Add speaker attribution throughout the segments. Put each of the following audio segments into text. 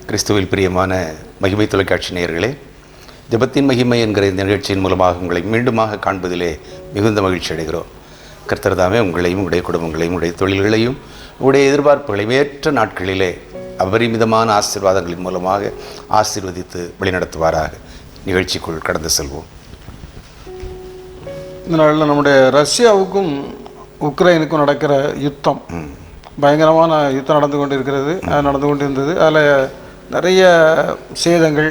Speaker 1: கிறிஸ்துவில் பிரியமான மகிமை தொலைக்காட்சி நேயர்களே, ஜெபத்தின் மகிமை என்கிற இந்த நிகழ்ச்சியின் மூலமாக உங்களை மீண்டுமாக காண்பதிலே மிகுந்த மகிழ்ச்சி அடைகிறோம். கர்த்தர் தாமே உங்களையும் உடைய குடும்பங்களையும் உடைய தொழில்களையும் உடைய எதிர்பார்ப்புகளையும் ஏற்ற நாட்களிலே அபரிமிதமான ஆசீர்வாதங்களின் மூலமாக ஆசீர்வதித்து வழிநடத்துவாராக. நிகழ்ச்சிக்குள் கடந்து செல்வோம்.
Speaker 2: இந்த நாளில் நம்முடைய ரஷ்யாவுக்கும் உக்ரைனுக்கும் நடக்கிற யுத்தம், பயங்கரமான யுத்தம் நடந்து கொண்டிருந்தது. அதில் நிறைய சேதங்கள்,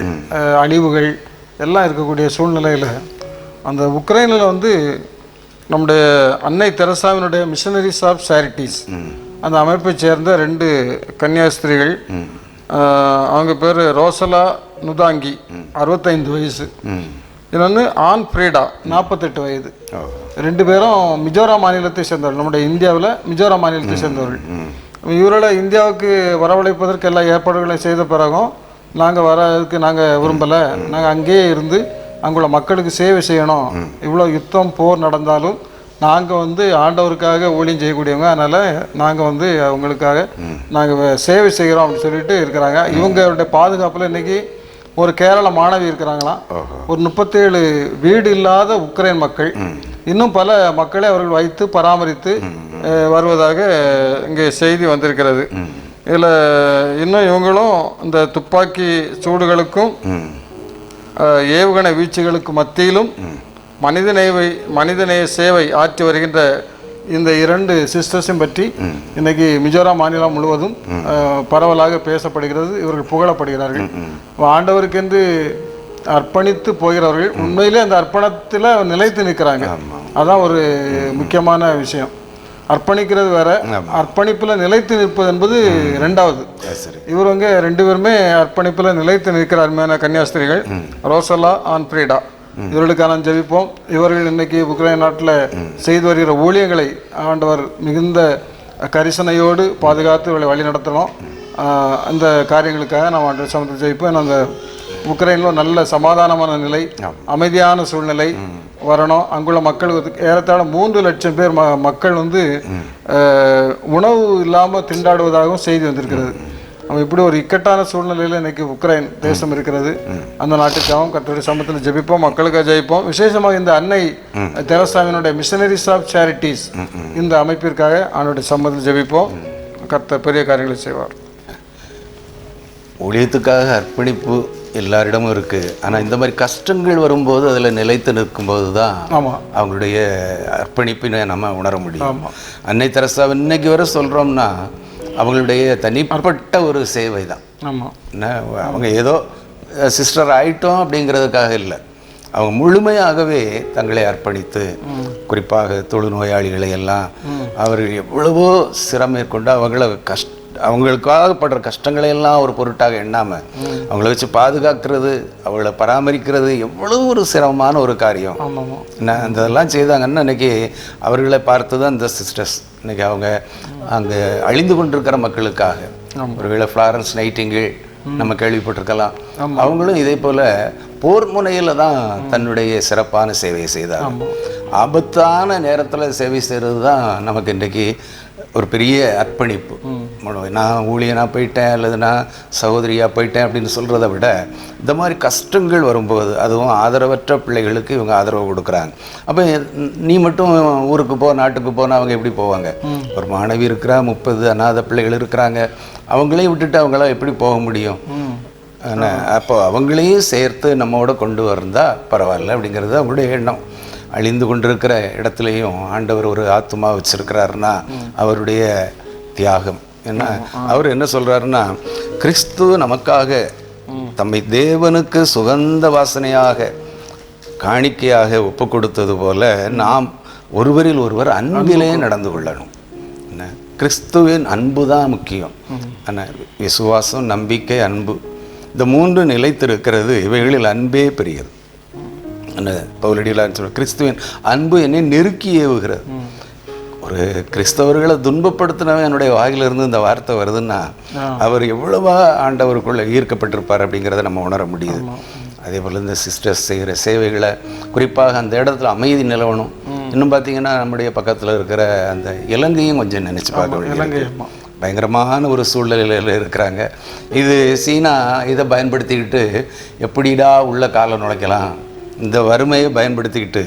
Speaker 2: அழிவுகள் எல்லாம் இருக்கக்கூடிய சூழ்நிலையில் அந்த உக்ரைனில் நம்முடைய அன்னை தெரசாவினுடைய மிஷனரிஸ் ஆஃப் சேரிட்டிஸ் அந்த அமைப்பை சேர்ந்த 2 கன்னியாஸ்திரிகள், அவங்க பேர் ரோசலா நுதாங்கி 65 வயசு, இன்னொன்று ஆன் ஃப்ரீடா 48 வயது. 2 பேரும் மிஜோராம் மாநிலத்தை சேர்ந்தவர்கள், நம்முடைய இந்தியாவில் மிஜோராம் மாநிலத்தை சேர்ந்தவர்கள். இவர்களை இந்தியாவுக்கு வரவழைப்பதற்கு எல்லா ஏற்பாடுகளையும் செய்த பிறகும் நாங்கள் விரும்பலை, நாங்கள் அங்கேயே இருந்து அங்குள்ள மக்களுக்கு சேவை செய்யணும், இவ்வளோ யுத்தம் போர் நடந்தாலும் நாங்கள் ஆண்டவருக்காக ஊழியம் செய்யக்கூடியவங்க, அதனால் நாங்கள் அவங்களுக்காக நாங்கள் சேவை செய்கிறோம் அப்படின்னு சொல்லிட்டு இருக்கிறாங்க. இவங்களுடைய பாதுகாப்பில் இன்றைக்கி ஒரு கேரள மாணவி இருக்கிறாங்களாம். ஒரு 37 வீடு இல்லாத உக்ரைன் மக்கள், இன்னும் பல மக்களை அவர்கள் வைத்து பராமரித்து வருவதாக இங்கே செய்தி வந்திருக்கிறது. இதில் இன்னும் இவங்களும் இந்த துப்பாக்கி சூடுகளுக்கும் ஏவுகணை வீச்சுகளுக்கு மத்தியிலும் மனிதநேய சேவை ஆற்றி வருகின்ற இந்த 2 சிஸ்டர்ஸையும் பற்றி இன்னைக்கு மிஜோராம் மாநிலம் முழுவதும் பரவலாக பேசப்படுகிறது. இவர்கள் புகழப்படுகிறார்கள். ஆண்டவருக்கென்று அர்ப்பணித்து போகிறவர்கள் உண்மையிலே அந்த அர்ப்பணத்தில் நிலைத்து நிற்கிறாங்க. அதான் ஒரு முக்கியமான விஷயம். அர்ப்பணிக்கிறது வேற, அர்ப்பணிப்பில் நிலைத்து நிற்பது என்பது 2வது. இவருங்க 2 பேருமே அர்ப்பணிப்பில் நிலைத்து நிற்கிற அருமையான கன்னியாஸ்திரிகள், ரோசலா ஆன் ஃப்ரீடா. இவர்களுக்கான ஜெபிப்போம். இவர்கள் இன்னைக்கு உக்ரைன் நாட்டில் செய்து வருகிற ஊழியங்களை ஆண்டவர் மிகுந்த கரிசனையோடு பாதுகாத்து இவர்களை வழி நடத்தணும். அந்த காரியங்களுக்காக நாம் ஆண்டவர் சமத்தில் ஜெபிப்போம். அந்த உக்ரைனில் நல்ல சமாதானமான நிலை, அமைதியான சூழ்நிலை வரணும். அங்குள்ள மக்கள் ஏறத்தாழ 3 லட்சம் பேர் மக்கள் உணவு இல்லாமல் திண்டாடுவதாகவும் செய்தி வந்திருக்கிறது. நம்ம இப்படி ஒரு இக்கட்டான சூழ்நிலையில் இன்றைக்கி உக்ரைன் தேசம் இருக்கிறது. அந்த நாட்டுக்காகவும் கர்த்தருடைய சமூகத்தில் ஜெபிப்போம், மக்களுக்காக ஜெபிப்போம். விசேஷமாக இந்த அன்னை தெரசாவினுடைய மிஷனரிஸ் ஆஃப் சேரிட்டிஸ் இந்த அமைப்பிற்காக அவனுடைய சமூகத்தில் ஜெபிப்போம். கர்த்தர் பெரிய காரியங்களை செய்வார்.
Speaker 1: ஊழியத்துக்காக அர்ப்பணிப்பு எல்லாரிடமும் இருக்குது. ஆனால் இந்த மாதிரி கஷ்டங்கள் வரும்போது அதில் நிலைத்து நிற்கும்போது தான் அவங்களுடைய அர்ப்பணிப்பினை நம்ம உணர முடியும். அன்னை தெரசா இன்னைக்கு வரை சொல்கிறோம்னா அவங்களுடைய தனிப்பட்ட ஒரு சேவை தான். என்ன, அவங்க ஏதோ சிஸ்டர் ஆயிட்டோம் அப்படிங்கிறதுக்காக இல்லை, அவங்க முழுமையாகவே தங்களை அர்ப்பணித்து, குறிப்பாக தொழுநோயாளிகளை எல்லாம் அவர்கள் எவ்வளவோ சிரமம் மேற்கொண்டு அவங்களுக்காக படுற கஷ்டங்களை எல்லாம் ஒரு பொருட்டாக எண்ணாமல் அவங்கள வச்சு பாதுகாக்கிறது, அவங்கள பராமரிக்கிறது எவ்வளோ ஒரு சிரமமான ஒரு காரியம். என்ன அந்த இதெல்லாம் செய்தாங்கன்னா இன்றைக்கி அவர்களை பார்த்து தான் இந்த சிஸ்டர்ஸ் இன்றைக்கி அவங்க அங்கே அழிந்து கொண்டிருக்கிற மக்களுக்காக, ஒருவேளை ஃப்ளாரன்ஸ் நைட்டிங்கேல் நம்ம கேள்விப்பட்டிருக்கலாம், அவங்களும் இதே போல் போர் முனையில் தான் தன்னுடைய சிறப்பான சேவையை செய்தாங்க. ஆபத்தான நேரத்தில் சேவை செய்கிறது தான் நமக்கு இன்றைக்கி ஒரு பெரிய அர்ப்பணிப்பு. நான் ஊழியனாக போயிட்டேன் அல்லது நான் சகோதரியாக போயிட்டேன் அப்படின்னு சொல்கிறத விட, இந்த மாதிரி கஷ்டங்கள் வரும்போது, அதுவும் ஆதரவற்ற பிள்ளைகளுக்கு இவங்க ஆதரவு கொடுக்குறாங்க. அப்போ நீ மட்டும் ஊருக்கு நாட்டுக்கு போனால் அவங்க எப்படி போவாங்க? ஒரு மாணவி இருக்கிறா, 30 அநாத பிள்ளைகள் இருக்கிறாங்க, அவங்களையும் விட்டுட்டு அவங்களாம் எப்படி போக முடியும்? அப்போ அவங்களையும் சேர்த்து நம்மோட கொண்டு வந்தால் பரவாயில்ல அப்படிங்கிறது அவங்களுடைய எண்ணம். அழிந்து கொண்டிருக்கிற இடத்துலையும் ஆண்டவர் ஒரு ஆத்மா வச்சிருக்கிறாருன்னா அவருடைய தியாகம் என்ன. அவர் என்ன சொல்கிறாருன்னா, கிறிஸ்து நமக்காக தம்மை தேவனுக்கு சுகந்த வாசனையாக காணிக்கையாக ஒப்பு கொடுத்தது போல நாம் ஒருவரில் ஒருவர் அன்பிலே நடந்து கொள்ளணும். என்ன, கிறிஸ்துவின் அன்பு தான் முக்கியம். ஆனால் விசுவாசம், நம்பிக்கை, அன்பு, இந்த 3 நிலைத்திருக்கிறது. இவைகளில் அன்பே பெரியது. பவுலடிகளார் சொல்ற கிறிஸ்துவின் அன்பு என்னை நெருக்கி ஏவுகிறது. ஒரு கிறிஸ்தவர்களை துன்பப்படுத்தினவன் என்னுடைய வாயிலிருந்து இந்த வார்த்தை வருதுன்னா அவர் எவ்வளவா ஆண்டவருக்குள்ள ஈர்க்கப்பட்டிருப்பார் அப்படிங்கிறத நம்ம உணர முடியுது. அதே போல் இந்த சிஸ்டர்ஸ் செய்கிற சேவைகளை, குறிப்பாக அந்த இடத்துல அமைதி நிலவணும். இன்னும் பார்த்தீங்கன்னா நம்முடைய பக்கத்தில் இருக்கிற அந்த இலங்கையும் கொஞ்சம் நினச்சி பார்க்க வேண்டியது. பயங்கரமான ஒரு சூழ்நிலையில் இருக்கிறாங்க. இது சீனா இதை பயன்படுத்திக்கிட்டு எப்படிடா உள்ள காலை நுழைக்கலாம், இந்த வறுமையை பயன்படுத்திக்கிட்டு,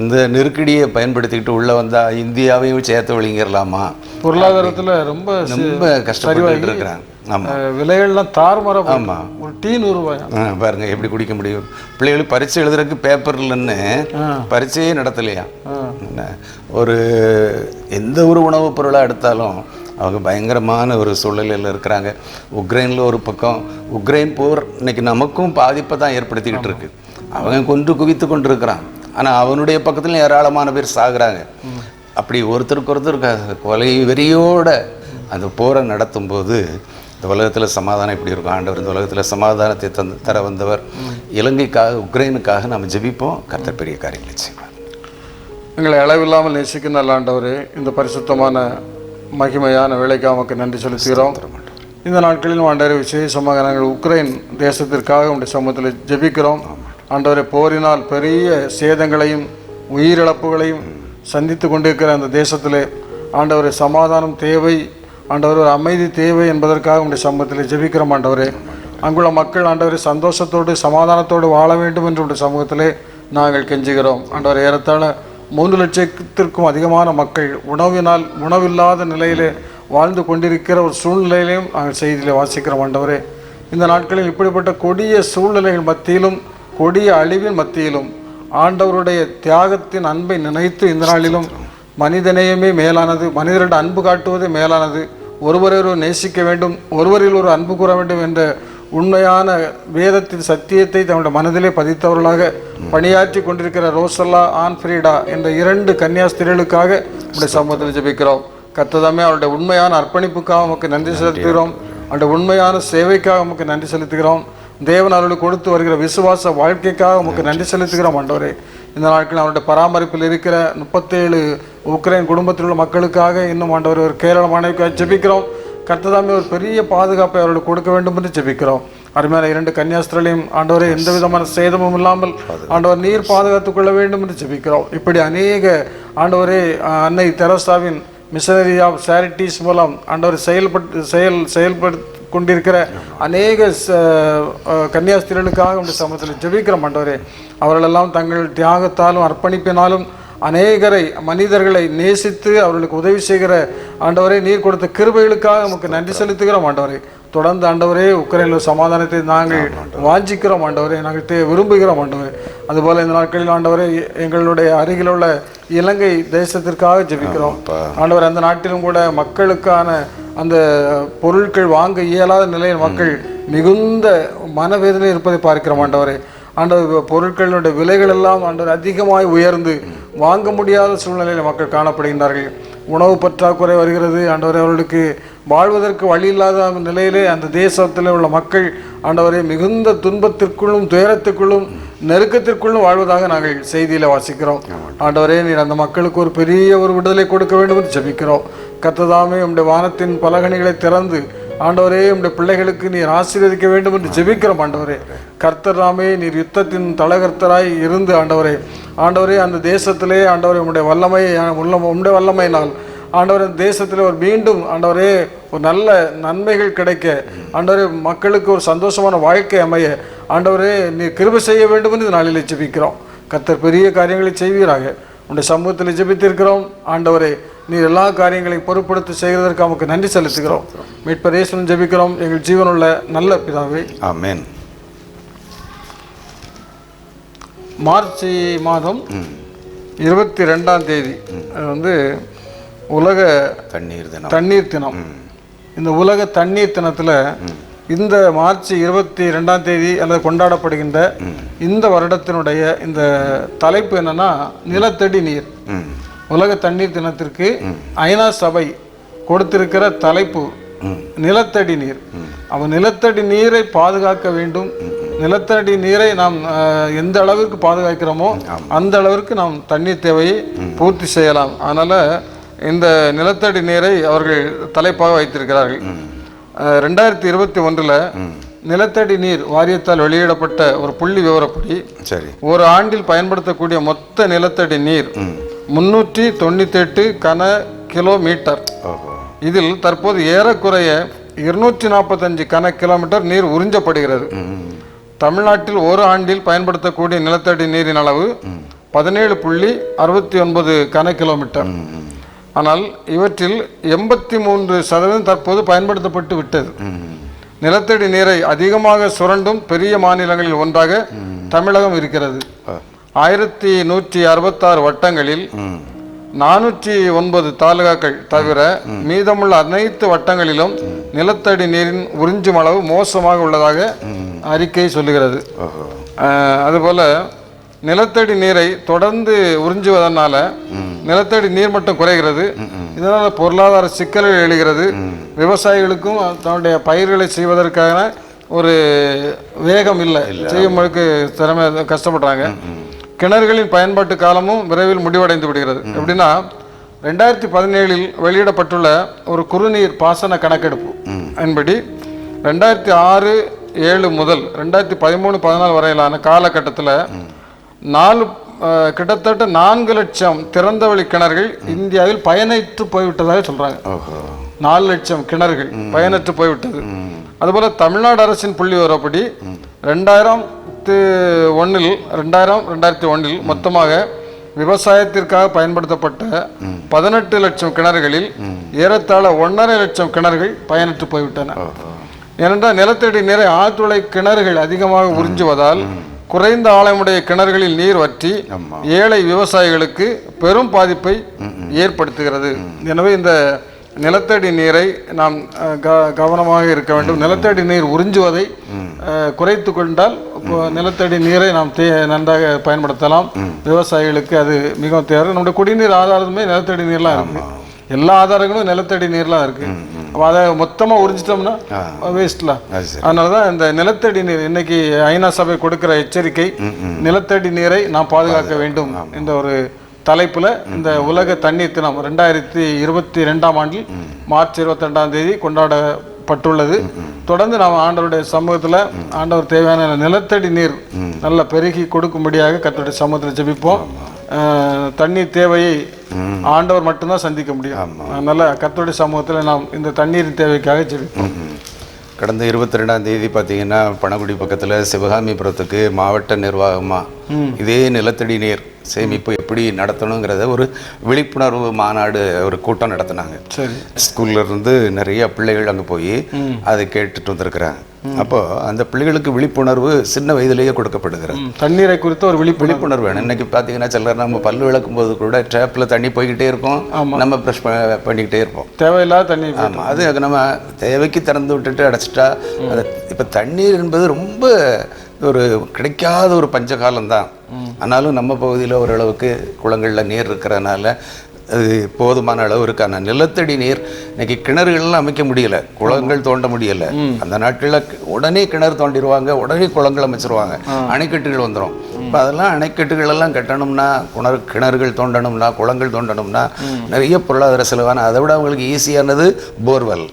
Speaker 1: இந்த நெருக்கடியை பயன்படுத்திக்கிட்டு உள்ளே வந்தால் இந்தியாவையும் சேர்த்து விழுங்கிடலாமா,
Speaker 2: பொருளாதாரத்தில் ரொம்ப
Speaker 1: ரொம்ப கஷ்டப்பட்டு இருக்கிறாங்க. ஆமாம்,
Speaker 2: விலைகள்லாம் தாறுமாற.
Speaker 1: ஆமாம்,
Speaker 2: ஒரு டீ 100 ரூபாய்.
Speaker 1: பாருங்க எப்படி குடிக்க முடியும். பிள்ளைகளுக்கு பரீட்சை எழுதுறதுக்கு பேப்பர் இல்லைன்னு பரீட்சையே நடத்தலையா. ஒரு எந்த ஒரு உணவுப் பொருளாக எடுத்தாலும் அவங்க பயங்கரமான ஒரு சூழ்நிலையில் இருக்கிறாங்க. உக்ரைனில் ஒரு பக்கம் உக்ரைன் போர் இன்னைக்கு நமக்கும் பாதிப்பை தான் ஏற்படுத்திக்கிட்டு இருக்கு. அவங்க கொன்று குவித்து கொண்டு இருக்கிறான். ஆனால் அவனுடைய பக்கத்தில் ஏராளமான பேர் சாகுறாங்க. அப்படி ஒருத்தருக்கு ஒருத்தர் கொலை வெறியோட அந்த போரை நடத்தும் போது இந்த உலகத்தில் சமாதானம் இப்படி இருக்கும். ஆண்டவர் இந்த உலகத்தில் சமாதானத்தை தர வந்தவர். இலங்கைக்காக உக்ரைனுக்காக நம்ம ஜெபிப்போம். கர்த்தர் பெரிய காரியங்களை செய்வார்.
Speaker 2: எங்களை அளவில்லாமல் நேசிக்கும் நல்ல ஆண்டவரே, இந்த பரிசுத்தமான மகிமையான வேலைக்காக நமக்கு நன்றி செலுத்துகிறோம். இந்த நாட்களிலும் ஆண்டவரே விசேஷமாக நாங்கள் உக்ரைன் தேசத்திற்காக உடைய சமூகத்தில் ஜெபிக்கிறோம். ஆண்டவரே, போரினால் பெரிய சேதங்களையும் உயிரிழப்புகளையும் சந்தித்து கொண்டிருக்கிற அந்த தேசத்திலே ஆண்டவரே சமாதானம் தேவை, ஆண்டவர் ஒரு அமைதி தேவை என்பதற்காக உடைய சமூகத்தில் ஜெபிக்கிறோம். ஆண்டவரே, அங்குள்ள மக்கள் ஆண்டவரே சந்தோஷத்தோடு சமாதானத்தோடு வாழ வேண்டும் என்று உடைய சமூகத்திலே நாங்கள் கெஞ்சுகிறோம். ஆண்டவர், ஏறத்தாழ 3 லட்சத்திற்கும் அதிகமான மக்கள் உணவில்லாத நிலையிலே வாழ்ந்து கொண்டிருக்கிற ஒரு சூழ்நிலையிலையும் நாங்கள் செய்தியில் வாசிக்கிறோம். ஆண்டவரே, இந்த நாட்களில் இப்படிப்பட்ட கொடிய சூழ்நிலைகள் மத்தியிலும் கொடிய அழிவின் மத்தியிலும் ஆண்டவருடைய தியாகத்தின் அன்பை நினைத்து இந்த நாளிலும் மனிதநேயமே மேலானது, மனிதரிடம் அன்பு காட்டுவதே மேலானது, ஒருவரையொருவர் நேசிக்க வேண்டும், ஒருவரில் ஒரு அன்பு கூற வேண்டும் என்ற உண்மையான வேதத்தின் சத்தியத்தை தன்னுடைய மனதிலே பதித்தவர்களாக பணியாற்றி கொண்டிருக்கிற ரோசல்லா, ஆன்ஃப்ரீடா என்ற 2 கன்னியாஸ்திரிகளுக்காக நம்முடைய சமூகத்தில் ஜெபிக்கிறோம். கர்த்ததாமே அவருடைய உண்மையான அர்ப்பணிப்புக்காக நமக்கு நன்றி செலுத்துகிறோம். அவருடைய உண்மையான சேவைக்காக நமக்கு நன்றி செலுத்துகிறோம். தேவன் அவர்களுக்கு கொடுத்து வருகிற விசுவாச வாழ்க்கைக்காக நமக்கு நன்றி செலுத்துகிறோம். ஆண்டவரே, இந்த நாட்களில் அவருடைய பராமரிப்பில் இருக்கிற 37 உக்ரைன் குடும்பத்தில் உள்ள மக்களுக்காக இன்னும் ஆண்டவர் ஒரு கேரள மாணவிக்காக ஜெபிக்கிறோம். கர்த்ததாமே ஒரு பெரிய பாதுகாப்பை அவர்களுக்கு கொடுக்க வேண்டும் என்று ஜெபிக்கிறோம். அருமையான 2 கன்னியாஸ்திரிகளையும் ஆண்டவரே எந்த விதமான சேதமும் இல்லாமல் ஆண்டவர் நீர் பாதுகாத்துக் கொள்ள வேண்டும் என்று ஜெபிக்கிறோம். இப்படி அநேக ஆண்டவரே அன்னை தெரசாவின் மிஷனரி ஆஃப் சேரிட்டிஸ் மூலம் ஆண்டவர் செயல்படுத்தி கொண்டிருக்கிற அநேக கன்னியாஸ்திரிகளுக்காக உடைய சமூகத்தில் ஜெபிக்கிறோம். ஆண்டவரே, அவர்களெல்லாம் தங்கள் தியாகத்தாலும் அர்ப்பணிப்பினாலும் அநேகரை மனிதர்களை நேசித்து அவர்களுக்கு உதவி செய்கிற ஆண்டவரே நீர் கொடுத்த கிருபைகளுக்காக நமக்கு நன்றி செலுத்துகிறோம். ஆண்டவரே, தொடர்ந்து ஆண்டவரே உக்ரைனில் சமாதானத்தை நாங்கள் வாஞ்சிக்கிறோம். ஆண்டவரே, நாங்கள் விரும்புகிறோம். ஆண்டவரே, அதுபோல் இந்த நாட்களில் ஆண்டவரே எங்களுடைய அருகில் உள்ள இலங்கை தேசத்திற்காக ஜெபிக்கிறோம். ஆண்டவர், அந்த நாட்டிலும் கூட மக்களுக்கான அந்த பொருட்கள் வாங்க இயலாத நிலையில் மக்கள் மிகுந்த மனவேதனை இருப்பதை பார்க்கிறோம். ஆண்டவரே, பொருட்களுடைய விலைகள் எல்லாம் ஆண்டவர் அதிகமாய் உயர்ந்து வாங்க முடியாத சூழ்நிலையில் மக்கள் காணப்படுகின்றார்கள். உணவு பற்றாக்குறை வருகிறது. ஆண்டவரே, அவர்களுக்கு வாழ்வதற்கு வழி இல்லாத நிலையிலே அந்த தேசத்தில் உள்ள மக்கள் ஆண்டவரே மிகுந்த துன்பத்திற்குள்ளும் துயரத்துக்குள்ளும் நெருக்கத்திற்குள்ளும் வாழ்வதாக நாங்கள் செய்தியில் வாசிக்கிறோம். ஆண்டவரே, நீர் அந்த மக்களுக்கு ஒரு பெரிய ஒரு விடுதலை கொடுக்க வேண்டும் என்று ஜெபிக்கிறோம். கர்த்ததாமே உம்முடைய வானத்தின் பலகணிகளை திறந்து ஆண்டவரே உம்முடைய பிள்ளைகளுக்கு நீர் ஆசீர்வதிக்க வேண்டும் என்று ஜெபிக்கிறோம். ஆண்டவரே, கர்த்தராமே நீர் யுத்தத்தின் தலகர்த்தராய் இருந்து ஆண்டவரே அந்த தேசத்திலே ஆண்டவரே உம்முடைய வல்லமையினால் ஆண்டவரே தேசத்தில் ஒரு மீண்டும் ஆண்டவரே ஒரு நல்ல நன்மைகள் கிடைக்க ஆண்டவரே மக்களுக்கு ஒரு சந்தோஷமான வாழ்க்கை அமைய ஆண்டவரே நீர் கிருபை செய்ய வேண்டும் என்று நாளிலே ஜெபிக்கிறோம். கர்த்தர் பெரிய காரியங்களை செய்வீராக. உடைய சமூகத்தில் ஜெபித்திருக்கிறோம். ஆண்டவரே, நீர் எல்லா காரியங்களையும் பொறுப்படுத்தி செய்வதற்கு நமக்கு நன்றி செலுத்துகிறோம். மீட்பர் இயேசுவின் ஜெபிக்கிறோம் எங்கள் ஜீவனுள்ள நல்ல பிதாவே, ஆமென். மார்ச் மாதம் 22ஆம் தேதி அது உலக தண்ணீர் தினம். இந்த உலக தண்ணீர் தினத்தில் இந்த மார்ச் 22ஆம் தேதி அல்லது கொண்டாடப்படுகின்ற இந்த வருடத்தினுடைய இந்த தலைப்பு என்னன்னா நிலத்தடி நீர். உலக தண்ணீர் தினத்திற்கு ஐநா சபை கொடுத்திருக்கிற தலைப்பு நிலத்தடி நீர். அவன் நிலத்தடி நீரை பாதுகாக்க வேண்டும். நிலத்தடி நீரை நாம் எந்த அளவிற்கு பாதுகாக்கிறோமோ அந்த அளவிற்கு நாம் தண்ணீர் தேவையை பூர்த்தி செய்யலாம். அதனால இந்த நிலத்தடி நீரை அவர்கள் தலைப்பாக வைத்திருக்கிறார்கள். 2021 நிலத்தடி நீர் வாரியத்தால் வெளியிடப்பட்ட ஒரு புள்ளி விவரப்படி ஒரு ஆண்டில் பயன்படுத்தக்கூடிய மொத்த நிலத்தடி நீர் 398 கன கிலோமீட்டர். இதில் தற்போது ஏறக்குறைய 245 கன கிலோமீட்டர் நீர் உறிஞ்சப்படுகிறது. தமிழ்நாட்டில் ஒரு ஆண்டில் பயன்படுத்தக்கூடிய நிலத்தடி நீரின் அளவு 17.69 கன கிலோமீட்டர். ஆனால் இவற்றில் 83% தற்போது பயன்படுத்தப்பட்டு விட்டது. நிலத்தடி நீரை அதிகமாக சுரண்டும் பெரிய மாநிலங்களில் ஒன்றாக தமிழகம் இருக்கிறது. 1166 வட்டங்களில் 409 தாலுகாக்கள் தவிர மீதமுள்ள அனைத்து வட்டங்களிலும் நிலத்தடி நீரின் உறிஞ்சும் அளவு மோசமாக உள்ளதாக அறிக்கை சொல்லுகிறது. அதுபோல நிலத்தடி நீரை தொடர்ந்து உறிஞ்சுவதனால நிலத்தடி நீர் மட்டம் குறைகிறது. இதனால் பொருளாதார சிக்கல்கள் எழுகிறது. விவசாயிகளுக்கும் தன்னுடைய பயிர்களை செய்வதற்கான ஒரு வேகம் இல்லை, செய்யும்போது திறமை கஷ்டப்படுறாங்க. கிணறுகளின் பயன்பாட்டு காலமும் விரைவில் முடிவடைந்து விடுகிறது. எப்படின்னா 2017 வெளியிடப்பட்டுள்ள ஒரு குறுநீர் பாசன கணக்கெடுப்பு என்படி 2006-07 முதல் 2013-14 வரையிலான காலகட்டத்தில் கிட்டத்தட்ட 4 லட்சம் திறந்தவெளி கிணறுகள் இந்தியாவில் பயனற்று போய்விட்டதாக சொல்றாங்க. 4 லட்சம் கிணறுகள் பயனற்று போய்விட்டது. அதுபோல தமிழ்நாடு அரசின் புள்ளி விவரப்படி 2001-2001 மொத்தமாக விவசாயத்திற்காக பயன்படுத்தப்பட்ட 18 லட்சம் கிணறுகளில் ஏறத்தாழ 1.5 லட்சம் கிணறுகள் பயனற்று போய்விட்டன. ஏனென்றால் நிலத்தடி நீரை ஆழ்துளை கிணறுகள் அதிகமாக உறிஞ்சுவதால் குறைந்த ஆழமுடைய கிணறுகளில் நீர் வற்றி ஏழை விவசாயிகளுக்கு பெரும் பாதிப்பை ஏற்படுத்துகிறது. எனவே இந்த நிலத்தடி நீரை நாம் கவனமாக இருக்க வேண்டும். நிலத்தடி நீர் உறிஞ்சுவதை குறைத்து கொண்டால் நிலத்தடி நீரை நாம் நன்றாக பயன்படுத்தலாம். விவசாயிகளுக்கு அது மிகவும் தேவை. நம்முடைய குடிநீர் ஆதாரமே நிலத்தடி நீர்லாம் இருக்கு. எல்லா ஆதாரங்களும் நிலத்தடி நீர்லாம் இருக்கு. அதை மொத்தமாக உறிஞ்சிட்டோம்னா வேஸ்ட்லாம். அதனாலதான் இந்த நிலத்தடி நீர் இன்னைக்கு ஐநா சபை கொடுக்கிற எச்சரிக்கை, நிலத்தடி நீரை நாம் பாதுகாக்க வேண்டும் என்ற ஒரு தலைப்புல இந்த உலக தண்ணீர் தினம் 2022 ஆண்டில் மார்ச் 22 கொண்டாடப்பட்டுள்ளது. தொடர்ந்து நாம் ஆண்டவருடைய சமூகத்துல ஆண்டவர் தேவையான நிலத்தடி நீர் நல்ல பெருகி கொடுக்கும்படியாக கர்த்தருடைய சமூகத்தில் ஜெபிப்போம். தண்ணீர் தேவையை ஆண்டவர் மட்டும்தான் சந்திக்க முடியும். அதனால கர்த்தருடைய சமூகத்தில் நாம் இந்த தண்ணீரின் தேவைக்காக ஜெபிப்போம்.
Speaker 1: கடந்த 22ஆம் தேதி பார்த்தீங்கன்னா பணகுடி பக்கத்தில் சிவகாமிபுரத்துக்கு மாவட்ட நிர்வாகமாக இதே நிலத்தடி நீர் சேமிப்பு எப்படி நடத்தணுங்கிறத ஒரு விழிப்புணர்வு மாநாடு, ஒரு கூட்டம் நடத்தினாங்க. ஸ்கூல்ல இருந்து நிறைய பிள்ளைகள் அங்கே போய் அதை கேட்டுட்டு வந்திருக்கிறாங்க. அப்போ அந்த பிள்ளைகளுக்கு விழிப்புணர்வு சின்ன வயதிலேயே கொடுக்கப்படுகிறது.
Speaker 2: தண்ணீரை குறித்த ஒரு விழிப்புணர்வு
Speaker 1: வேணும். இன்னைக்கு பார்த்தீங்கன்னா சிலர் நம்ம பல்லு விளக்கும் போது கூட டேப்ல தண்ணி போய்கிட்டே இருக்கும், நம்ம ப்ரெஷ் பண்ணிக்கிட்டே இருப்போம்,
Speaker 2: தேவையில்லாத தண்ணி.
Speaker 1: ஆமாம், அது நம்ம தேவைக்கு திறந்து விட்டுட்டு அடைச்சிட்டா அது இப்போ தண்ணீர் என்பது ரொம்ப ஒரு கிடைக்காத ஒரு பஞ்சகாலம்தான். ஆனாலும் நம்ம பகுதியில் ஓரளவுக்கு குளங்களில் நீர் இருக்கிறதுனால அது போதுமான அளவு இருக்கு. ஆனால் நிலத்தடி நீர் இன்னைக்கு கிணறுகள்லாம் அமைக்க முடியல, குளங்கள் தோண்ட முடியல. அந்த நாட்களில் உடனே கிணறு தோண்டிடுவாங்க, உடனே குளங்கள் அமைச்சிருவாங்க, அணைக்கட்டுகள் வந்துடும். இப்போ அதெல்லாம் அணைக்கட்டுகள் எல்லாம் கட்டணும்னா, கிணறுகள் தோண்டணும்னா, குளங்கள் தோண்டணும்னா நிறைய பொருளாதார செலவான. அதை விட அவங்களுக்கு ஈஸியானது போர்வெல்.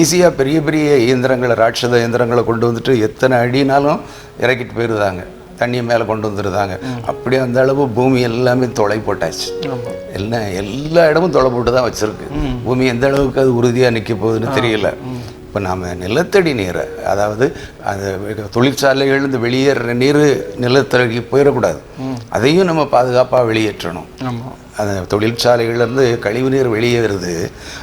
Speaker 1: ஈஸியாக பெரிய பெரிய இயந்திரங்களை, ராட்சத இயந்திரங்களை கொண்டு வந்துட்டு எத்தனை அடினாலும் இறக்கிட்டு போயிருந்தாங்க, தண்ணியை மேலே கொண்டு வந்துருந்தாங்க. அப்படியே அந்த அளவு பூமி எல்லாமே தொலை போட்டாச்சு. எல்லா இடமும் தொலை போட்டு தான் வச்சுருக்கு. பூமி எந்த அளவுக்கு அது உறுதியாக நிற்க போகுதுன்னு தெரியல. இப்போ நாம் நிலத்தடி நீரை, அதாவது அந்த தொழிற்சாலைகள் இந்த வெளியேற நீர் நிலத்தடி போயிடக்கூடாது, அதையும் நம்ம பாதுகாப்பாக வெளியேற்றணும். அந்த தொழிற்சாலைகள்லேருந்து கழிவு நீர் வெளியேறுது,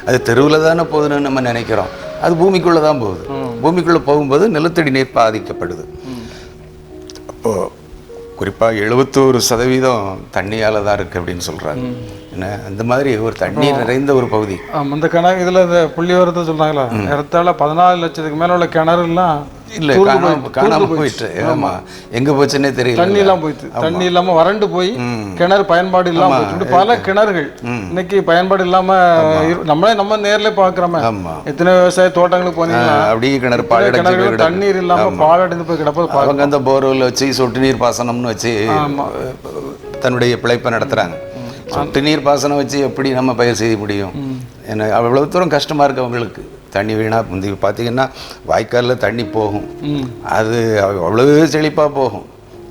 Speaker 1: அது தெருவில் தானே போகுதுன்னு நம்ம நினைக்கிறோம். அது பூமிக்குள்ளே தான் போகுது. பூமிக்குள்ளே போகும்போது நிலத்தடி நீர் பாதிக்கப்படுது. அப்போது குறிப்பாக 71% தண்ணியால் தான் இருக்குது அப்படின்னு சொல்கிறாங்க. என்ன அந்த மாதிரி ஒரு தண்ணீர் நிறைந்த ஒரு பகுதி.
Speaker 2: அந்த கிணறு இதில் இந்த புள்ளி வரத்தை சொல்கிறாங்களா, இடத்தால 14 லட்சத்துக்கு மேலே உள்ள கிணறுலாம்
Speaker 1: இல்லை, காணாமல் போயிட்டு. ஆமாம், எங்கே போச்சுன்னே தெரியல.
Speaker 2: தண்ணியெல்லாம் போயிட்டு, தண்ணி இல்லாமல் வறண்டு போய் கிணறு பயன்பாடு இல்லாமல் போயிட்டு பல கிணறுகள் இன்னைக்கு பயன்பாடு இல்லாமல் நம்ம நேரில் பார்க்குறோமே. எத்தனை விவசாய தோட்டங்களுக்கு போனீங்கன்னா அப்படியே கிணறுகள் தண்ணீர் இல்லாமல் பாழடைந்து போய் கிடப்பது.
Speaker 1: அவங்க அந்த போர்வெல் வச்சு சொட்டு நீர் பாசனம்னு வச்சு தன்னுடைய பிழைப்பை நடத்துகிறாங்க. சொட்டு நீர் பாசனம் வச்சு எப்படி நம்ம பயிர் செய்ய முடியும்? ஏன்னா அவ்வளவு தூரம் கஷ்டமாக இருக்குது அவங்களுக்கு. தண்ணி வீணாக முந்தி பார்த்தீங்கன்னா வாய்க்காலில் தண்ணி போகும், அது அவ்வளவு செழிப்பாக போகும்.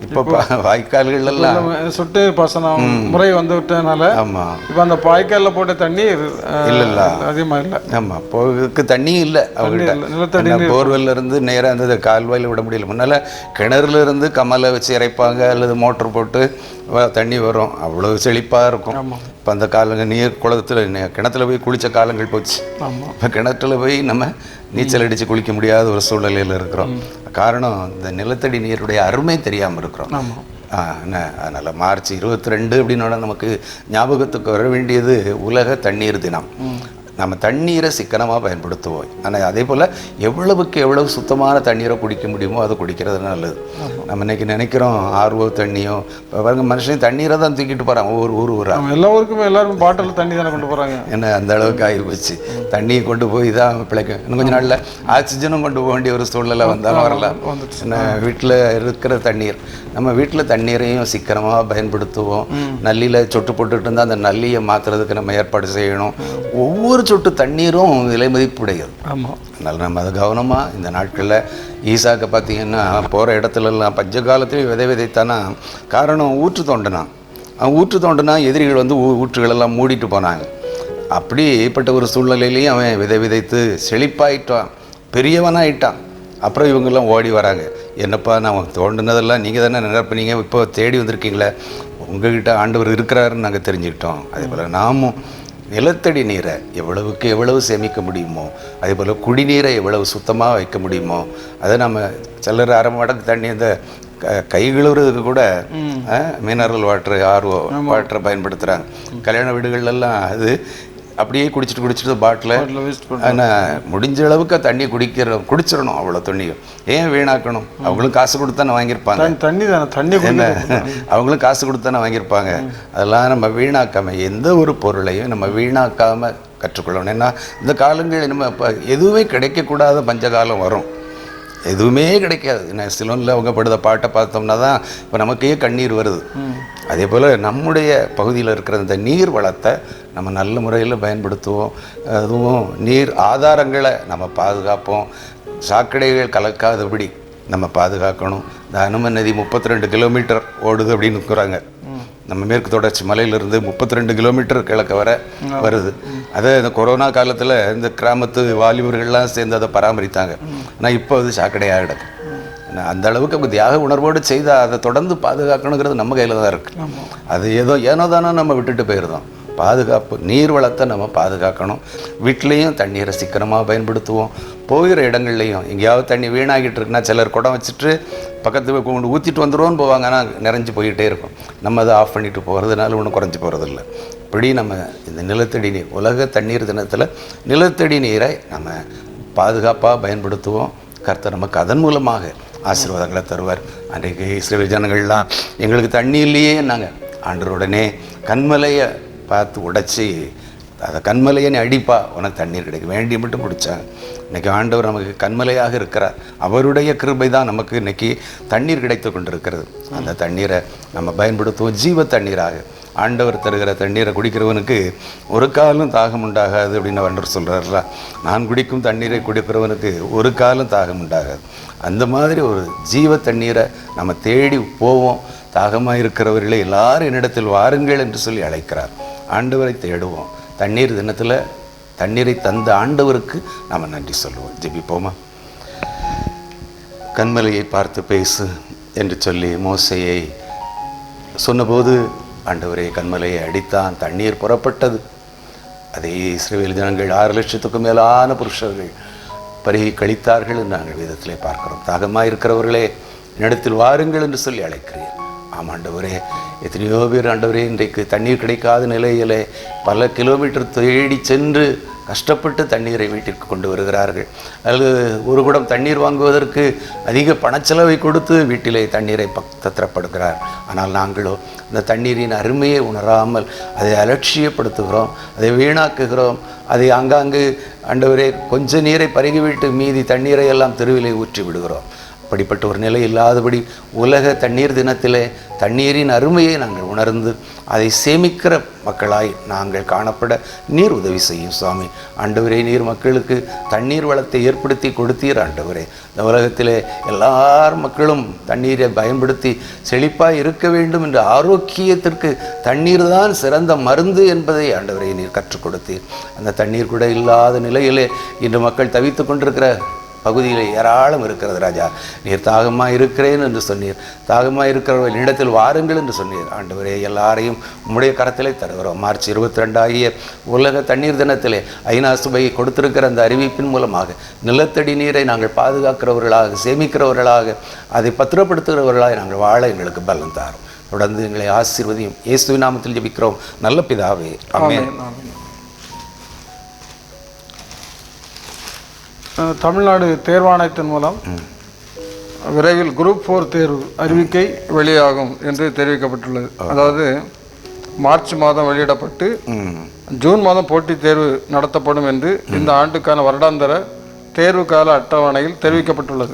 Speaker 1: இப்போ வாய்க்கால்கள் எல்லாம்
Speaker 2: சொட்டு பாசனம் முறை வந்து விட்டதுனால
Speaker 1: ஆமாம்
Speaker 2: இப்போ அந்த வாய்க்காலில் போட்ட தண்ணீர்
Speaker 1: இல்ல
Speaker 2: அதிகமாக இல்லை.
Speaker 1: ஆமாம் போகிறதுக்கு தண்ணியும் இல்லை அவங்கள்ட்ட.
Speaker 2: நிலத்தடி
Speaker 1: போர்வெல்ல இருந்து நேராக அந்த கால்வாயில் விட முடியல. முன்னால் கிணறுல இருந்து கமலை வச்சு இறைப்பாங்க அல்லது மோட்டர் போட்டு தண்ணி வரும், அவ்வளோ செழிப்பாக இருக்கும். இப்போ அந்த காலங்கள் நீர் குளத்தில் கிணத்துல போய் குளித்த காலங்கள் போச்சு. இப்போ கிணத்துல போய் நம்ம நீச்சல் அடித்து குளிக்க முடியாத ஒரு சூழ்நிலையில் இருக்கிறோம். காரணம் இந்த நிலத்தடி நீருடைய அருமை தெரியாமல் இருக்கிறோம். அதனால் March 22 அப்படின்னோட நமக்கு ஞாபகத்துக்கு வர வேண்டியது உலக தண்ணீர் தினம். நம்ம தண்ணீரை சிக்கனமாக பயன்படுத்துவோம். ஆனால் அதே போல் எவ்வளவுக்கு எவ்வளவு சுத்தமான தண்ணீரை குடிக்க முடியுமோ அதை குடிக்கிறது நல்லது. நம்ம இன்றைக்கி நினைக்கிறோம் ஆர்வ தண்ணியோ பாருங்க, மனுஷன் தண்ணீரை தான் தூக்கிட்டு போகிறாங்க ஒவ்வொரு ஊராக.
Speaker 2: எல்லா ஊருக்குமே எல்லாருமே பாட்டில் தண்ணி தானே கொண்டு போகிறாங்க.
Speaker 1: ஏன்னா அந்த அளவுக்கு ஆகிப்போச்சு. தண்ணியை கொண்டு போய் தான் பிழைக்கும். இன்னும் கொஞ்சம் நாளில் ஆக்சிஜனும் கொண்டு போக வேண்டிய ஒரு சூழ்நிலை வந்தாலும் வரலாம். என்ன வீட்டில் இருக்கிற தண்ணீர், நம்ம வீட்டில் தண்ணீரையும் சிக்கனமாக பயன்படுத்துவோம். நல்லியில் சொட்டு போட்டுட்டு இருந்தால் அந்த நல்லியை மாற்றுறதுக்கு நம்ம ஏற்பாடு செய்யணும். ஒவ்வொரு சொட்டு தண்ணீரும் விலை மதிப்புடையது. அதனால் நம்ம அதை கவனமாக இந்த நாட்களில் ஈசாக்க பார்த்தீங்கன்னா போகிற இடத்துலலாம் பஞ்ச காலத்திலையும் விதைத்தானா. காரணம் ஊற்று தோண்டினான். அவன் ஊற்று தோண்டினா எதிரிகள் வந்து ஊற்றுகளெல்லாம் மூடிட்டு போனாங்க. அப்படிப்பட்ட ஒரு சூழ்நிலையிலையும் அவன் விதைத்து செழிப்பாயிட்டான், பெரியவனாயிட்டான். அப்புறம் இவங்கெல்லாம் ஓடி வராங்க, என்னப்பா நான் தோண்டினதெல்லாம் நீங்கள் தானே நிரப்பினீங்க, இப்போ தேடி வந்திருக்கீங்களே, உங்கள்கிட்ட ஆண்டவர் இருக்கிறாருன்னு நாங்கள் தெரிஞ்சுக்கிட்டோம். அதே போல் நாமும் நிலத்தடி நீரை எவ்வளவுக்கு எவ்வளவு சேமிக்க முடியுமோ, அதே போல் குடிநீரை எவ்வளவு சுத்தமாக வைக்க முடியுமோ அதை நம்ம சிலர் அரை மடங்கு தண்ணி இந்த கை கழுவுறதுக்கு கூட மினரல் வாட்டர் ஆர்ஓ வாட்டரை பயன்படுத்துகிறாங்க. கல்யாண வீடுகள்லாம் அது அப்படியே குடிச்சிட்டு பாட்டில். ஆனால் முடிஞ்ச அளவுக்கு தண்ணி குடிச்சிடணும். அவ்வளோ தண்ணியும் ஏன் வீணாக்கணும்? அவங்களும் காசு கொடுத்தானே வாங்கியிருப்பாங்க.
Speaker 2: தண்ணி
Speaker 1: என்ன அவங்களும் காசு கொடுத்தானே வாங்கியிருப்பாங்க. அதெல்லாம் நம்ம வீணாக்காமல், எந்த ஒரு பொருளையும் நம்ம வீணாக்காமல் கற்றுக்கொள்ளணும். ஏன்னா இந்த காலங்கள் நம்ம இப்போ எதுவுமே கிடைக்கக்கூடாத பஞ்சகாலம் வரும். எதுவுமே கிடைக்காது. நான் சிலோனில் அவங்க படுத பாட்டை பார்த்தோம்னா தான் இப்போ நமக்கே கண்ணீர் வருது. அதே போல் நம்முடைய பகுதியில் இருக்கிற இந்த நீர் வளத்தை நம்ம நல்ல முறையில் பயன்படுத்துவோம். அதுவும் நீர் ஆதாரங்களை நம்ம பாதுகாப்போம். சாக்கடைகள் கலக்காதபடி நம்ம பாதுகாக்கணும். இந்த அனுமன் நதி 32 கிலோமீட்டர் ஓடுது அப்படின்னு இருக்கிறாங்க. நம்ம மேற்கு தொடர்ச்சி மலையிலிருந்து 32 கிலோமீட்டர் கிழக்க வர வருது. அதை இந்த கொரோனா காலத்தில் இந்த கிராமத்து வாலிபர்கள்லாம் சேர்ந்து அதை பராமரித்தாங்க. ஆனால் இப்போ அது சாக்கடையாக கிடக்கு. அந்த அளவுக்கு அவங்க தியாக உணர்வோடு செய்தால் அதை தொடர்ந்து பாதுகாக்கணுங்கிறது நம்ம கையில் தான் இருக்குது. அது ஏனோ தானோ நம்ம விட்டுட்டு போயிருந்தோம். பாதுகாப்பு, நீர் வளத்தை நம்ம பாதுகாக்கணும். வீட்லேயும் தண்ணீரை சிக்கனமாக பயன்படுத்துவோம். போகிற இடங்கள்லையும் எங்கேயாவது தண்ணி வீணாகிட்டு இருக்குன்னா சிலர் குடம் வச்சுட்டு பக்கத்து கொண்டு ஊற்றிட்டு வந்துடுவோன்னு போவாங்க. ஆனால் நிறைஞ்சு போய்கிட்டே இருக்கும். நம்ம அதை ஆஃப் பண்ணிட்டு போகிறதுனால ஒன்றும் குறைஞ்சி போகிறதில்ல. இப்படி நம்ம இந்த நிலத்தடி நீர், உலக தண்ணீர் தினத்தில் நிலத்தடி நீரை நம்ம பாதுகாப்பாக பயன்படுத்துவோம். கர்த்தர் நமக்கு அதன் மூலமாக ஆசீர்வாதங்களை தருவார். அன்றைக்கு இஸ்ரவேல் ஜனங்கள்லாம் எங்களுக்கு தண்ணி இல்லையே நாங்கள் ஆண்டவருடனே கண்மலையை பார்த்து உடைச்சி அதை கண்மலையை அடிப்பா உனக்கு தண்ணீர் கிடைக்கும் வேண்டி மட்டும் பிடிச்சாங்க. இன்றைக்கி ஆண்டவர் நமக்கு கண்மலையாக இருக்கிறார். அவருடைய கிருபை தான் நமக்கு இன்றைக்கி தண்ணீர் கிடைத்து கொண்டிருக்கிறது. அந்த தண்ணீரை நம்ம பயன்படுத்துவோம். ஜீவ தண்ணீராக ஆண்டவர் தருகிற தண்ணீரை குடிக்கிறவனுக்கு ஒரு காலம் தாகம் உண்டாகாது அப்படின்னு ஆண்டவர் சொல்கிறார்ல. நான் குடிக்கும் தண்ணீரை குடிக்கிறவனுக்கு ஒரு காலம் தாகம் உண்டாகாது. அந்த மாதிரி ஒரு ஜீவ தண்ணீரை நம்ம தேடி போவோம். தாகமாக இருக்கிறவர்களே எல்லாரும் என்னிடத்தில் வாருங்கள் என்று சொல்லி அழைக்கிறார். ஆண்டவரை தேடுவோம். தண்ணீர் தினத்தில் தண்ணீரை தந்த ஆண்டவருக்கு நாம் நன்றி சொல்லுவோம். ஜெபிப்போமா? கண்மலையை பார்த்து பேசு என்று சொல்லி மோசையை சொன்னபோது ஆண்டவரே கண்மலையை அடித்தான், தண்ணீர் புறப்பட்டது. அதே இஸ்ரவேல் ஜனங்கள் 6 லட்சத்துக்கும் மேலான புருஷர்கள் பருகி கழித்தார்கள் என்று நாங்கள் வேதத்திலே பார்க்கிறோம். தாகமாக இருக்கிறவர்களே என்னிடத்தில் வாருங்கள் என்று சொல்லி அழைக்கிறேன். ஆமாண்டவரே, எத்தனையோ பேர் ஆண்டவரே இன்றைக்கு தண்ணீர் கிடைக்காத நிலையிலே பல கிலோமீட்டர் தேடி சென்று கஷ்டப்பட்டு தண்ணீரை வீட்டிற்கு கொண்டு வருகிறார்கள். அல்லது ஒரு குடம் தண்ணீர் வாங்குவதற்கு அதிக பணச்செலவை கொடுத்து வீட்டிலே தண்ணீரை பத்திரப்படுகிறார். ஆனால் நாங்களோ இந்த தண்ணீரின் அருமையை உணராமல் அதை அலட்சியப்படுத்துகிறோம், அதை வீணாக்குகிறோம். அதை ஆங்காங்கு ஆண்டவரே கொஞ்ச நீரை பருகிவிட்டு மீதி தண்ணீரை எல்லாம் தெருவிலே ஊற்றி விடுகிறோம். அப்படிப்பட்ட ஒரு நிலை இல்லாதபடி உலக தண்ணீர் தினத்திலே தண்ணீரின் அருமையை நாங்கள் உணர்ந்து அதை சேமிக்கிற மக்களாய் நாங்கள் காணப்பட நீர் உதவி செய்யும் சுவாமி. ஆண்டவரே, நீர் மக்களுக்கு தண்ணீர் வளத்தை ஏற்படுத்தி கொடுத்தீர் ஆண்டவரே. இந்த உலகத்திலே எல்லார் மக்களும் தண்ணீரை பயன்படுத்தி செழிப்பாய் இருக்க வேண்டும் என்ற ஆரோக்கியத்திற்கு தண்ணீர் தான் சிறந்த மருந்து என்பதை ஆண்டவரே நீர் கற்றுக் கொடுத்தீர். அந்த தண்ணீர் கூட இல்லாத நிலையிலே இன்று மக்கள் தவித்து கொண்டிருக்கிற பகுதியில் ஏராளம் இருக்கிறது ராஜா. நீர் தாகமாக இருக்கிறேன் என்று சொன்னீர். தாகமாக இருக்கிறவர்கள் இடத்தில் வாருங்கள் என்று சொன்னீர். ஆண்டவரே, எல்லாரையும் உம்முடைய கரத்திலே தருகிறோம். மார்ச் 22 ஆகிய உலக தண்ணீர் தினத்திலே ஐநா சபை கொடுத்திருக்கிற அந்த அறிவிப்பின் மூலமாக நிலத்தடி நீரை நாங்கள் பாதுகாக்கிறவர்களாக, சேமிக்கிறவர்களாக, அதை பத்திரப்படுத்துகிறவர்களாக நாங்கள் வாழ எங்களுக்கு பலம் தாரும். தொடர்ந்து எங்களை ஆசீர்வதியும். இயேசுவின் நாமத்தில் ஜெபிக்கிறோம் நல்ல பிதாவே, ஆமென்.
Speaker 2: தமிழ்நாடு தேர்வாணையத்தின் மூலம் விரைவில் குரூப் 4 தேர்வு அறிவிக்கை வெளியாகும் என்று தெரிவிக்கப்பட்டுள்ளது. அதாவது மார்ச் மாதம் வெளியிடப்பட்டு ஜூன் மாதம் போட்டித் தேர்வு நடத்தப்படும் என்று இந்த ஆண்டுக்கான வருடாந்திர தேர்வு கால அட்டவணையில் தெரிவிக்கப்பட்டுள்ளது.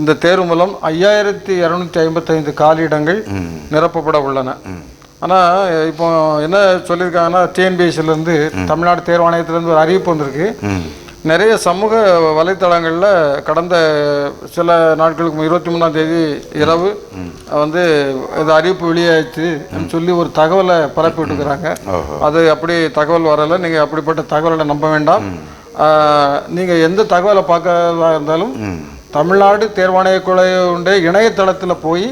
Speaker 2: இந்த தேர்வு மூலம் 5255 காலியிடங்கள் நிரப்பப்பட உள்ளன. ஆனால் இப்போ என்ன சொல்லியிருக்காங்கன்னா, டிஎன்பிஎஸ்சிலேருந்து தமிழ்நாடு தேர்வாணையத்திலேருந்து ஒரு அறிவிப்பு வந்திருக்கு. நிறைய சமூக வலைத்தளங்களில் கடந்த சில நாட்களுக்கு 23ஆம் தேதி இரவு வந்து இது அறிவிப்பு வெளியாயிடுச்சு சொல்லி ஒரு தகவலை பரப்பி விட்டுக்கிறாங்க. அது அப்படி தகவல் வரலை. நீங்கள் அப்படிப்பட்ட தகவலை நம்ப வேண்டாம். நீங்கள் எந்த தகவலை பார்க்கறதா இருந்தாலும் தமிழ்நாடு தேர்வாணைய குழுவுடைய இணையதளத்தில் போய்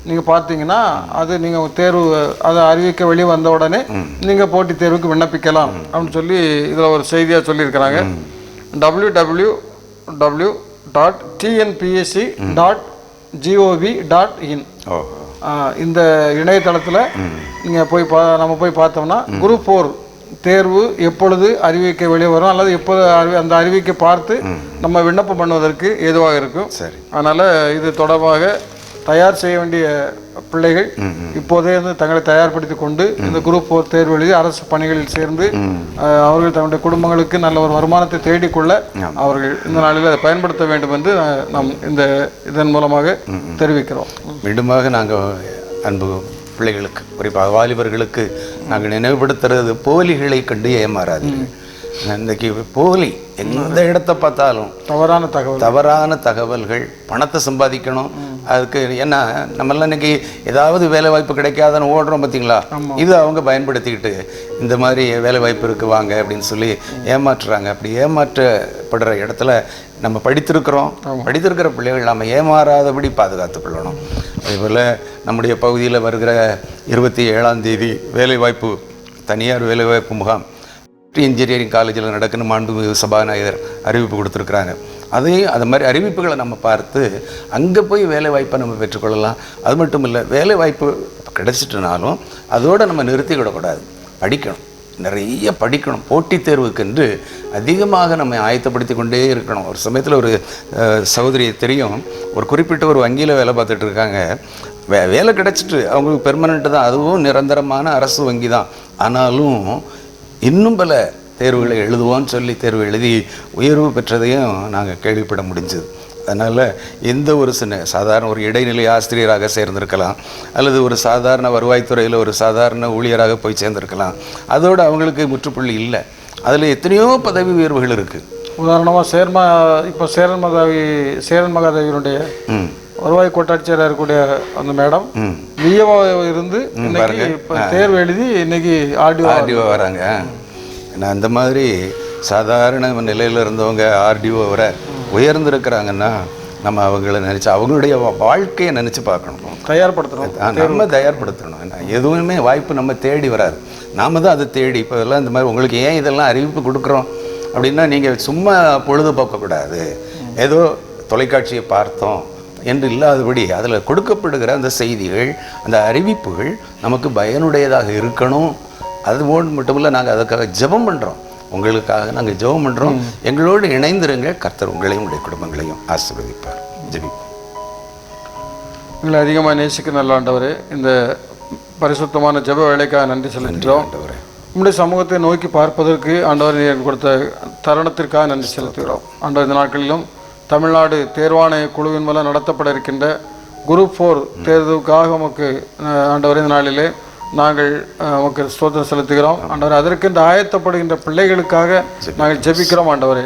Speaker 2: நீங்கள் பார்த்தீங்கன்னா அது நீங்கள் தேர்வு அதை அறிவிக்க வெளியே வந்த உடனே நீங்கள் போட்டித் தேர்வுக்கு விண்ணப்பிக்கலாம் அப்படின்னு சொல்லி இதில் ஒரு செய்தியாக சொல்லியிருக்கிறாங்க. www.tnpsc.gov.in இந்த இணையதளத்தில் நீங்கள் நம்ம போய் பார்த்தோம்னா குரூப் 4 தேர்வு எப்பொழுது அறிவிக்க வெளியே வரும் அல்லது எப்போது அந்த அறிவிக்கை பார்த்து நம்ம விண்ணப்பம் பண்ணுவதற்கு ஏதுவாக இருக்கும்.
Speaker 1: சரி,
Speaker 2: அதனால் இது தொடர்பாக தயார் செய்ய வேண்டிய பிள்ளைகள் இப்போதே வந்து தங்களை தயார்படுத்தி கொண்டு இந்த குரூப் 4 தேர்வு எழுதி அரசு பணிகளில் சேர்ந்து அவர்கள் தங்களுடைய குடும்பங்களுக்கு நல்ல ஒரு வருமானத்தை தேடிக்கொள்ள அவர்கள் இந்த நாளில் அதை பயன்படுத்த வேண்டும் என்று நாம் இதன் மூலமாக தெரிவிக்கிறோம்.
Speaker 1: மீண்டுமாக நாங்கள் அன்பு பிள்ளைகளுக்கு, குறிப்பாக வாலிபர்களுக்கு நாங்கள் நினைவுபடுத்துறது, போலிகளை கண்டு ஏமாறாதீர்கள். இன்றைக்கி போலி எந்த இடத்தை பார்த்தாலும் தவறான தகவல்கள், பணத்தை சம்பாதிக்கணும். அதுக்கு என்ன, நம்மளாம் இன்றைக்கி ஏதாவது வேலை வாய்ப்பு கிடைக்காதன்னு ஓடுறோம் பார்த்தீங்களா, இது அவங்க பயன்படுத்திக்கிட்டு இந்த மாதிரி வேலை வாய்ப்பு இருக்குது வாங்க அப்படின்னு சொல்லி ஏமாற்றுறாங்க. அப்படி ஏமாற்றப்படுற இடத்துல நம்ம படித்திருக்கிற பிள்ளைகள் நம்ம ஏமாறாதபடி பாதுகாத்துக்கொள்ளணும். அதேபோல் நம்முடைய பகுதியில் வருகிற 27ஆம் தேதி வேலைவாய்ப்பு, தனியார் வேலைவாய்ப்பு முகாம் இன்ஜினியரிங் காலேஜில் நடக்குன்னு மாண்புமிகு சபாநாயகர் அறிவிப்பு கொடுத்துருக்குறாங்க. அது மாதிரி அறிவிப்புகளை நம்ம பார்த்து அங்கே போய் வேலை வாய்ப்பை நம்ம பெற்றுக்கொள்ளலாம். அது மட்டும் இல்லை, வேலை வாய்ப்பு கிடைச்சிட்டுனாலும் அதோடு நம்ம நிறுத்திக்கிடக்கூடாது. படிக்கணும், நிறைய படிக்கணும். போட்டித் தேர்வுக்கென்று அதிகமாக நம்ம ஆயத்தப்படுத்தி கொண்டே இருக்கணும். ஒரு சமயத்தில் ஒரு சகோதரியை தெரியும், ஒரு குறிப்பிட்ட ஒரு வங்கியில் வேலை பார்த்துட்டு இருக்காங்க. வேலை கிடச்சிட்டு அவங்களுக்கு பெர்மனெண்ட்டு தான், அதுவும் நிரந்தரமான அரசு வங்கி தான். ஆனாலும் இன்னும் பல தேர்வுகளை எழுதுவோன்னு சொல்லி தேர்வு எழுதி உயர்வு பெற்றதையும் நாங்கள் கேள்விப்பட முடிஞ்சது. அதனால் எந்த ஒரு சாதாரண ஒரு இடைநிலை ஆசிரியராக சேர்ந்திருக்கலாம், அல்லது ஒரு சாதாரண வருவாய்த்துறையில் ஒரு சாதாரண ஊழியராக போய் சேர்ந்திருக்கலாம். அதோடு அவங்களுக்கு முற்றுப்புள்ளி இல்லை. அதில் எத்தனையோ பதவி உயர்வுகள் இருக்குது.
Speaker 2: உதாரணமாக இப்போ சேரன் மகாதேவியினுடைய வருவாய் கோட்டாட்சியராக இருக்கக்கூடிய அந்த மேடம் விஏஓ இருந்து தேர்வு எழுதி இன்னைக்கு ஆர்டிஓ
Speaker 1: வராங்க. ஏன்னா அந்த மாதிரி சாதாரண நிலையில் இருந்தவங்க ஆர்டிஓ வர உயர்ந்திருக்கிறாங்கன்னா நம்ம அவங்கள நினச்சி அவங்களுடைய வாழ்க்கையை நினச்சி பார்க்கணும், நம்ம தயார்படுத்தணும். ஏன்னா எதுவுமே வாய்ப்பு நம்ம தேடி வராது, நாம் தான் அதை தேடி. இப்போ இதெல்லாம் இந்த மாதிரி உங்களுக்கு ஏன் இதெல்லாம் அறிவிப்பு கொடுக்குறோம் அப்படின்னா, நீங்கள் சும்மா பொழுது பார்க்கக்கூடாது, ஏதோ தொலைக்காட்சியை பார்த்தோம் என்று இல்லாதபடி அதில் கொடுக்கப்படுகிற அந்த செய்திகள், அந்த அறிவிப்புகள் நமக்கு பயனுடையதாக இருக்கணும். அதுபோல் மட்டும் இல்லை, நாங்கள் அதுக்காக ஜெபம் பண்ணுறோம், உங்களுக்காக நாங்கள் ஜெபம் பண்ணுறோம். எங்களோடு இணைந்திருங்க. கர்த்தர் உங்களையும் உங்களுடைய குடும்பங்களையும் ஆசீர்வதிப்பார். ஜெபிப்போம்.
Speaker 2: எங்களை அதிகமாக நேசிக்க நல்ல ஆண்டவரே, இந்த பரிசுத்தமான ஜெப வேலைக்காக நன்றி செலுத்துகிறோம். நம்முடைய சமூகத்தை நோக்கி பார்ப்பதற்கு ஆண்டவர் நீர் கொடுத்த தருணத்திற்காக நன்றி செலுத்துகிறோம். ஆண்டவர் இந்த நாட்களிலும் தமிழ்நாடு தேர்வாணைய குழுவின் மூலம் நடத்தப்பட இருக்கின்ற குரூப் 4 தேர்வுக்காக உமக்கு ஆண்டவரே இந்த நாளிலே நாங்கள் உமக்கு ஸ்தோத்திரம் செலுத்துகிறோம் ஆண்டவரே. அதற்கென்று ஆயத்தப்படுகின்ற பிள்ளைகளுக்காக நாங்கள் ஜெபிக்கிறோம் ஆண்டவரே.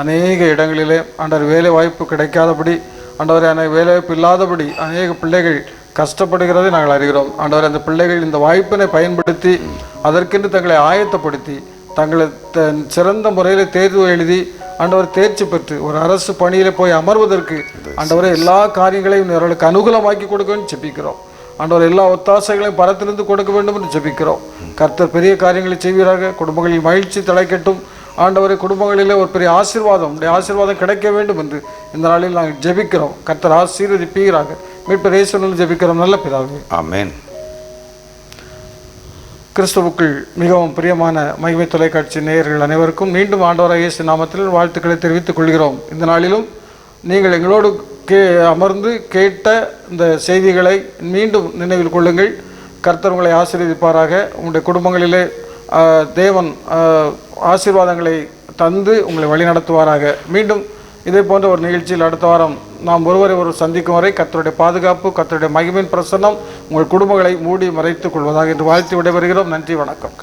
Speaker 2: அநேக இடங்களிலே ஆண்டவர் வேலை வாய்ப்பு கிடைக்காதபடி ஆண்டவரே, அநேக வேலை வாய்ப்பு இல்லாதபடி அநேக பிள்ளைகள் கஷ்டப்படுகிறதை நாங்கள் அறிகிறோம் ஆண்டவரே. அந்த பிள்ளைகள் இந்த வாய்ப்பினை பயன்படுத்தி அதற்கென்று தங்களை ஆயத்தப்படுத்தி தங்களை சிறந்த முறையில் தேர்வு எழுதி ஆண்டவர் தேர்ச்சி பெற்று ஒரு அரசு பணியில் போய் அமர்வதற்கு ஆண்டவரை எல்லா காரியங்களையும் அவர்களுக்கு அனுகூலமாக்கி கொடுக்க வேண்டும் ஜெபிக்கிறோம் ஆண்டவர். எல்லா ஒத்தாசைகளையும் பரத்திலிருந்து கொடுக்க வேண்டும் என்று ஜெபிக்கிறோம். கர்த்தர் பெரிய காரியங்களை செய்வீராக. குடும்பங்களில் மகிழ்ச்சி தலைக்கட்டும் ஆண்டவரை. குடும்பங்களிலே ஒரு பெரிய ஆசீர்வாதம் கிடைக்க வேண்டும் என்று இந்த நாளில் நாங்கள் ஜெபிக்கிறோம். கர்த்தர் ஆசீர்வதிப்பீராக. மீட்பர் இயேசுவில் ஜெபிக்கிறோம் நல்ல பிதாவே, ஆமென். கிறிஸ்துவுக்குள் மிகவும் பிரியமான மகிமை தொலைக்காட்சி நேயர்கள் அனைவருக்கும் மீண்டும் ஆண்டவராகிய இயேசு நாமத்தில் வாழ்த்துக்களை தெரிவித்துக் கொள்கிறோம். இந்த நாளிலும் நீங்கள் எங்களோடு அமர்ந்து கேட்ட இந்த செய்திகளை மீண்டும் நினைவில் கொள்ளுங்கள். கர்த்தர் உங்களை ஆசீர்வதிப்பாராக. உங்களுடைய குடும்பங்களிலே தேவன் ஆசீர்வாதங்களை தந்து உங்களை வழிநடத்துவாராக. மீண்டும் இதே போன்ற ஒரு நிகழ்ச்சியில் அடுத்த வாரம் நாம் ஒருவரை சந்திக்கும் வரை கர்த்தருடைய பாதுகாப்பு, கர்த்தருடைய மகிமையின் பிரசன்னம் உங்கள் குடும்பங்களை மூடி மறைத்துக் கொள்வதாக என்று வாழ்த்து விடைபெறுகிறோம். நன்றி, வணக்கம்.